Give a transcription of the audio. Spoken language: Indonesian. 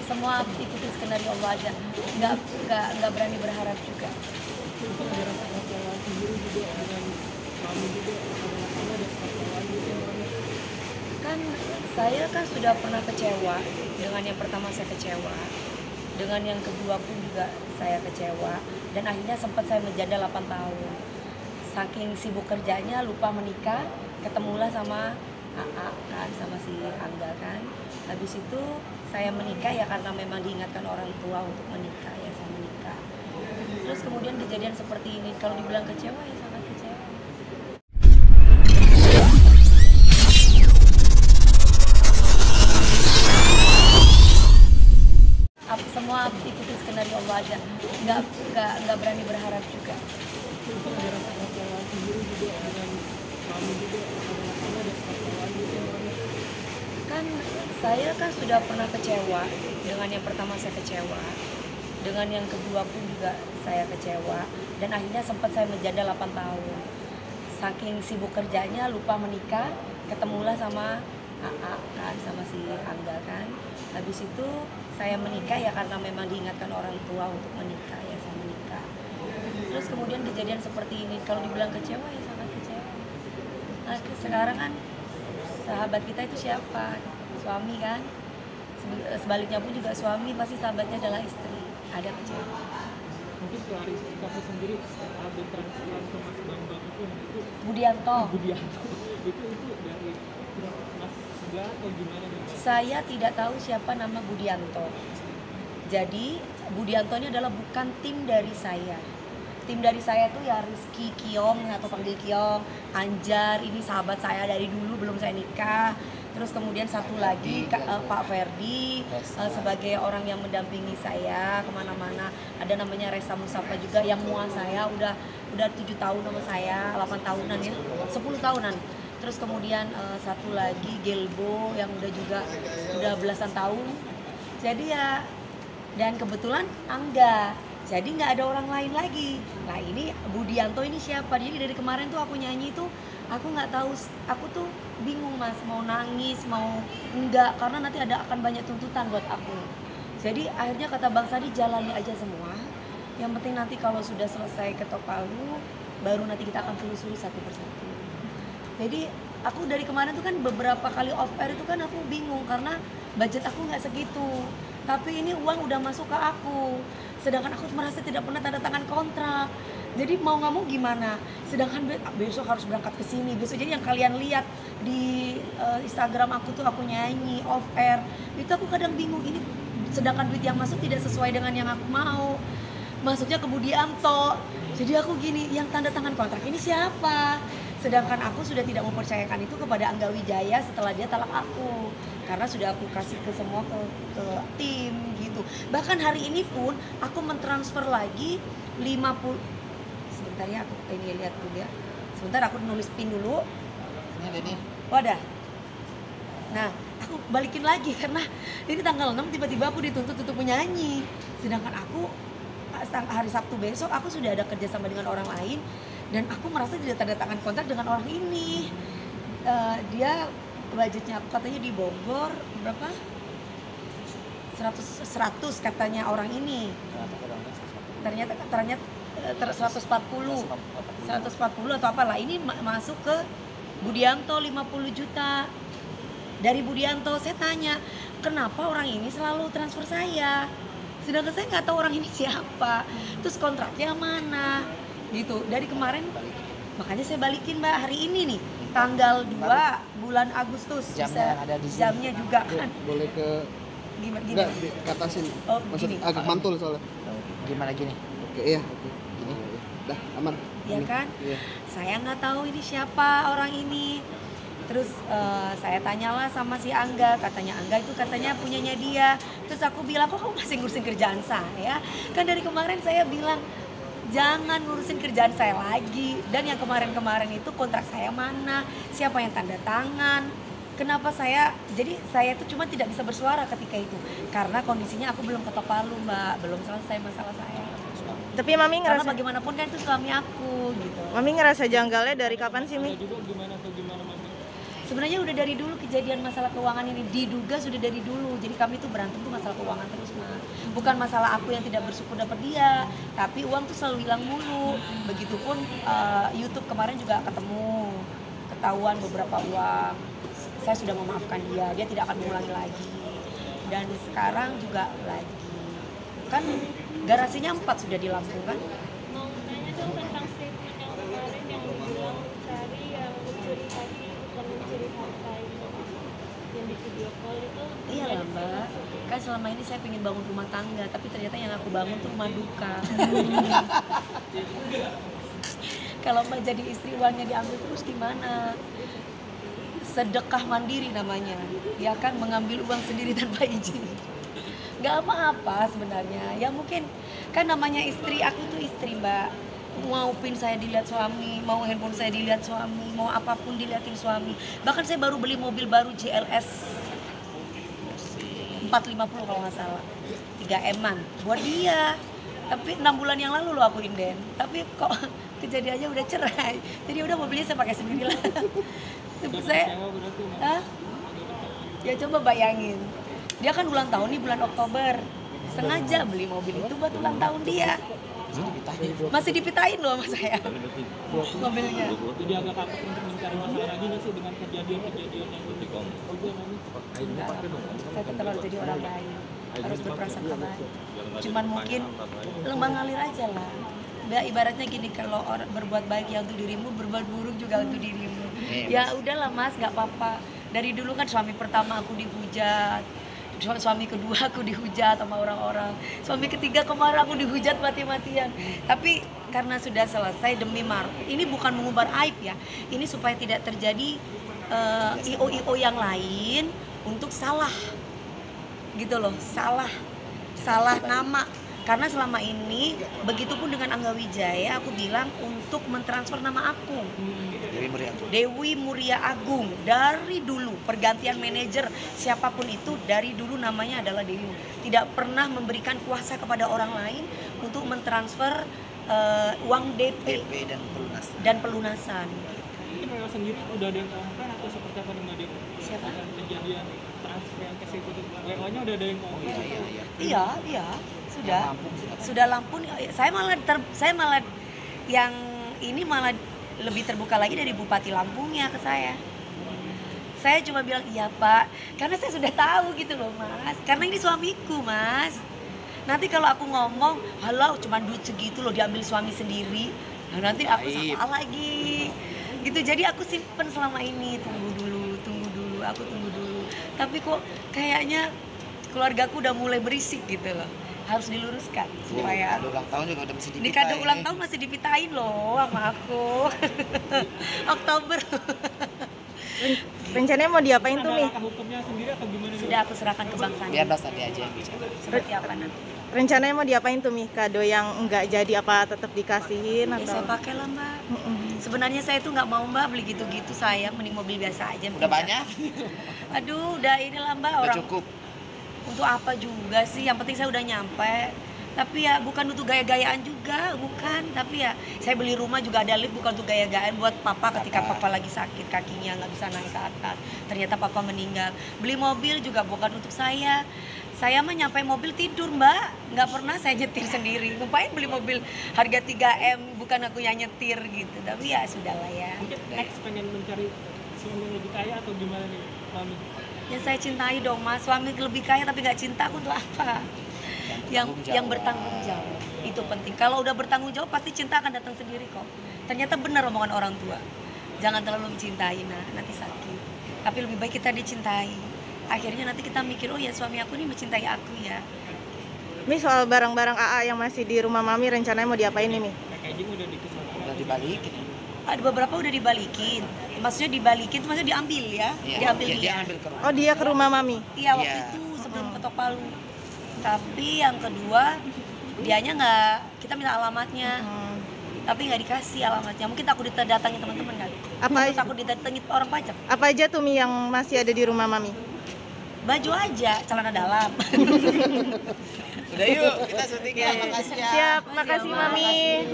semua ikuti skenario Allah aja, nggak berani berharap juga. Kan saya kan sudah pernah kecewa dengan yang pertama, saya kecewa dengan yang kedua pun juga saya kecewa, dan akhirnya sempat saya menjanda 8 tahun saking sibuk kerjanya lupa menikah. Ketemulah sama AA kan, sama si Angga kan. Habis itu saya menikah ya karena memang diingatkan orang tua untuk menikah, ya saya menikah. Terus kemudian kejadian seperti ini, kalau dibilang kecewa ya sangat kecewa. Semua ikuti skenario Allah aja, nggak berani berharap juga. Kan saya kan sudah pernah kecewa dengan yang pertama, saya kecewa dengan yang kedua pun juga saya kecewa, dan akhirnya sempat saya menjanda 8 tahun saking sibuk kerjanya lupa menikah. Ketemulah sama AA kan, sama si Angga kan. Habis itu saya menikah ya karena memang diingatkan orang tua untuk menikah, ya saya menikah. Terus kemudian kejadian seperti ini, kalau dibilang kecewa ya sangat kecewa. Nah, sekarang kan sahabat kita itu siapa? Suami kan. Sebaliknya pun juga suami pasti sahabatnya adalah istri. Ada kecewa. Mungkin klarifikasi sendiri setelah ditransfer ke Mas Bambang itu Budianto. itu dari Mas sebelah atau gimana nih? Saya tidak tahu siapa nama Budianto. Jadi Budianto ini adalah bukan tim dari saya. Tim dari saya tuh ya Rizky Kiong atau panggil Kiong, Anjar, ini sahabat saya dari dulu belum saya nikah. Terus kemudian satu lagi Pak Ferdi sebagai orang yang mendampingi saya kemana-mana. Ada namanya Resa Musafa juga yang mua saya udah 7 tahun sama saya, 8 tahunan ya, 10 tahunan. Terus kemudian satu lagi Gelbo yang udah belasan tahun. Jadi ya, dan kebetulan Angga. Jadi nggak ada orang lain lagi. Nah ini Budianto ini siapa? Jadi dari kemarin tuh aku nyanyi tuh aku nggak tahu, aku tuh bingung Mas, mau nangis mau enggak, karena nanti akan banyak tuntutan buat aku. Jadi akhirnya kata Bang Sadi, jalani aja semua. Yang penting nanti kalau sudah selesai ketok palu, baru nanti kita akan telusuri satu persatu. Jadi aku dari kemarin tuh kan beberapa kali off air itu kan aku bingung karena budget aku nggak segitu. Tapi ini uang udah masuk ke aku, sedangkan aku merasa tidak pernah tanda tangan kontrak. Jadi mau nggak mau gimana? Sedangkan besok harus berangkat ke sini. Besok jadi yang kalian lihat di Instagram aku tuh aku nyanyi off air, itu aku kadang bingung, ini sedangkan duit yang masuk tidak sesuai dengan yang aku mau. Masuknya ke Budianto. Jadi aku gini, yang tanda tangan kontrak ini siapa? Sedangkan aku sudah tidak mempercayakan itu kepada Angga Wijaya setelah dia talak aku, karena sudah aku kasih ke semua ke tim gitu. Bahkan hari ini pun aku mentransfer lagi 50. Sebentar ya, aku ini lihat dulu ya. Sebentar aku nulis pin dulu. Ini. Wadah. Nah, aku balikin lagi karena ini tanggal 6 tiba-tiba aku dituntut untuk menyanyi. Sedangkan aku hari Sabtu besok aku sudah ada kerjasama dengan orang lain. Dan aku merasa tidak tanda tangan kontrak dengan orang ini. Dia budgetnya aku katanya di Bogor berapa? 100 katanya orang ini. Ternyata 140 atau apalah. Ini masuk ke Budianto 50 juta. Dari Budianto saya tanya, kenapa orang ini selalu transfer saya? Sedangkan saya nggak tahu orang ini siapa. Terus kontraknya mana? Gitu. Dari kemarin makanya saya balikin Mbak hari ini nih tanggal 2 bulan Agustus. Jamnya ada di sini. Jamnya juga kan. Boleh ke Gimana gini? enggak di atasin. Oh, Maksud gini. agak mantul soalnya. Gimana gini? Oke, iya. Oke. Gini. Dah, aman. Ya kan? Iya. Saya nggak tahu ini siapa orang ini. Terus saya tanyalah sama si Angga, katanya Angga itu katanya punyanya dia. Terus aku bilang, kok kamu masih ngurusin kerjaan saya? Kan dari kemarin saya bilang jangan ngurusin kerjaan saya lagi. Dan yang kemarin-kemarin itu kontrak saya mana? Siapa yang tanda tangan? Kenapa jadi saya itu cuma tidak bisa bersuara ketika itu karena kondisinya aku belum ketok palu Mbak, belum selesai masalah saya. Tapi Mami Karena ngerasa, bagaimanapun kan itu suami aku gitu. Mami ngerasa janggalnya dari kapan sih Mi? Juga gimana Mami? Sebenarnya udah dari dulu kejadian masalah keuangan ini diduga sudah dari dulu. Jadi kami tuh berantem tuh masalah keuangan terus mah. Bukan masalah aku yang tidak bersyukur dapat dia, tapi uang tuh selalu hilang mulu. Begitupun YouTube kemarin juga ketahuan beberapa uang. Saya sudah memaafkan dia tidak akan mengulangi lagi. Dan sekarang juga lagi. Kan garasinya 4 sudah di Lampung kan? Mau nanya dong tentang statement yang kemarin yang bilang cari yang mencuri hati bukan mencuri harta itu, yang di video call itu. Iya lah Mbak, kan selama ini saya pengen bangun rumah tangga, tapi ternyata yang aku bangun tuh rumah duka. Kalau Mbak jadi istri uangnya diambil terus gimana? Sedekah mandiri namanya, ya kan, mengambil uang sendiri tanpa izin. Gak apa-apa sebenarnya, ya mungkin kan namanya istri, aku tuh istri Mbak. Mau pin saya dilihat suami, mau handphone saya dilihat suami, mau apapun dilihatin suami. Bahkan saya baru beli mobil baru GLS 450 kalau nggak salah, 3M-an buat dia. Tapi 6 bulan yang lalu loh aku inden. Tapi kok kejadiannya udah cerai. Jadi udah mobilnya saya pakai sendiri lah. Tapi saya, Hah? Ya coba bayangin. Dia kan ulang tahun nih bulan Oktober. Sengaja beli mobil itu buat ulang tahun dia. Masih dipitain loh sama saya mobilnya. Jadi agak takut untuk mencari masalah lagi nggak sih dengan kejadian-kejadian yang ketika Enggak, saya tetap harus jadi orang baik, harus berprasangka baik. Cuman mungkin lembang ngalir aja lah. Udah ibaratnya gini, kalau orang berbuat baik ya untuk dirimu, berbuat buruk juga untuk dirimu. Ya udahlah Mas, nggak apa-apa. Dari dulu kan suami pertama aku dihujat, suami kedua aku dihujat sama orang-orang, suami ketiga kemarin aku dihujat mati-matian. Tapi karena sudah selesai demi ini bukan mengumbar aib ya, ini supaya tidak terjadi IO yang lain untuk salah gitu loh, salah nama. Karena selama ini begitupun dengan Angga Wijaya, aku bilang untuk mentransfer nama aku Dewi Muria Agung. Dari dulu pergantian manajer siapapun itu, dari dulu namanya adalah Dewi. Tidak pernah memberikan kuasa kepada orang lain untuk mentransfer uang DP dan pelunasan. Ini mereka sendiri udah ada yang komplain atau seperti apa dengan dia? Siapa? Kejadian transfer yang ke situ, WO-nya udah ada yang komplain? Iya, sudah Lampung. Saya malah yang ini malah lebih terbuka lagi dari Bupati Lampungnya ke saya. Saya cuma bilang iya Pak, karena saya sudah tahu gitu loh Mas. Karena ini suamiku Mas. Nanti kalau aku ngomong, halau cuma duit segitu loh diambil suami sendiri, nah nanti aku salah lagi. Gitu, jadi aku simpen selama ini, tunggu dulu, aku tunggu dulu. Tapi kok kayaknya keluargaku udah mulai berisik gitu loh. Harus diluruskan supaya kado ulang tahun juga udah mesti ini kado ulang tahun masih dipitain loh sama aku. Oktober. Rencananya mau diapain tuh nih? Hukumnya sendiri atau gimana? Sudah aku serahkan ke Bang Sandi. Biar Bang Sandi aja yang bicara. Seperti apa nanti? Rencananya mau diapain tuh Mi? Kado yang enggak jadi apa tetap dikasihin Ya saya atau? pakai lah Mbak. Sebenarnya saya tuh nggak mau Mbak beli gitu-gitu, sayang, mending mobil biasa aja. Udah banyak? Aduh, udah inilah Mbak, Udah orang cukup. untuk apa juga sih, yang penting saya udah nyampe. Tapi ya bukan untuk gaya-gayaan juga, bukan. Tapi ya saya beli rumah juga ada lift bukan untuk gaya-gayaan, buat papa ketika papa lagi sakit kakinya nggak bisa naik ke atas, ternyata papa meninggal. Beli mobil juga bukan untuk saya mah nyampe mobil tidur Mbak, nggak pernah saya nyetir sendiri. Ngapain beli mobil harga 3M, bukan aku yang nyetir gitu. Tapi ya sudahlah ya. Mungkin next pengen mencari suami yang lebih kaya atau gimana nih Mami? Yang saya cintai dong Mas, suami lebih kaya tapi nggak cinta aku untuk apa? Yang bertanggung jawab itu penting. Kalau udah bertanggung jawab pasti cinta akan datang sendiri kok. Ternyata benar omongan orang tua, jangan terlalu mencintai, nah nanti sakit. Tapi lebih baik kita dicintai. Akhirnya nanti kita mikir, oh ya suami aku ini mencintai aku ya. Mi, soal barang-barang AA yang masih di rumah Mami rencananya mau diapain nih Mi? Packaging udah dikesana. Udah dibalikin. Ada beberapa udah dibalikin. Maksudnya dibalikin itu maksudnya diambil ya. Iya, Diambil dia dia. ambil ke rumah. Oh dia ke rumah Mami? Iya waktu Iya. itu sebelum ketok Palu. Tapi yang kedua dianya nggak, kita minta alamatnya. Tapi nggak dikasih alamatnya. Mungkin takut didatangin teman-teman kali. Takut didatangin orang pajak. Apa aja tuh Mi yang masih ada di rumah Mami? Baju aja, celana dalam. Udah yuk, kita syuting ya. Makasih ya. Siap, makasih Mami.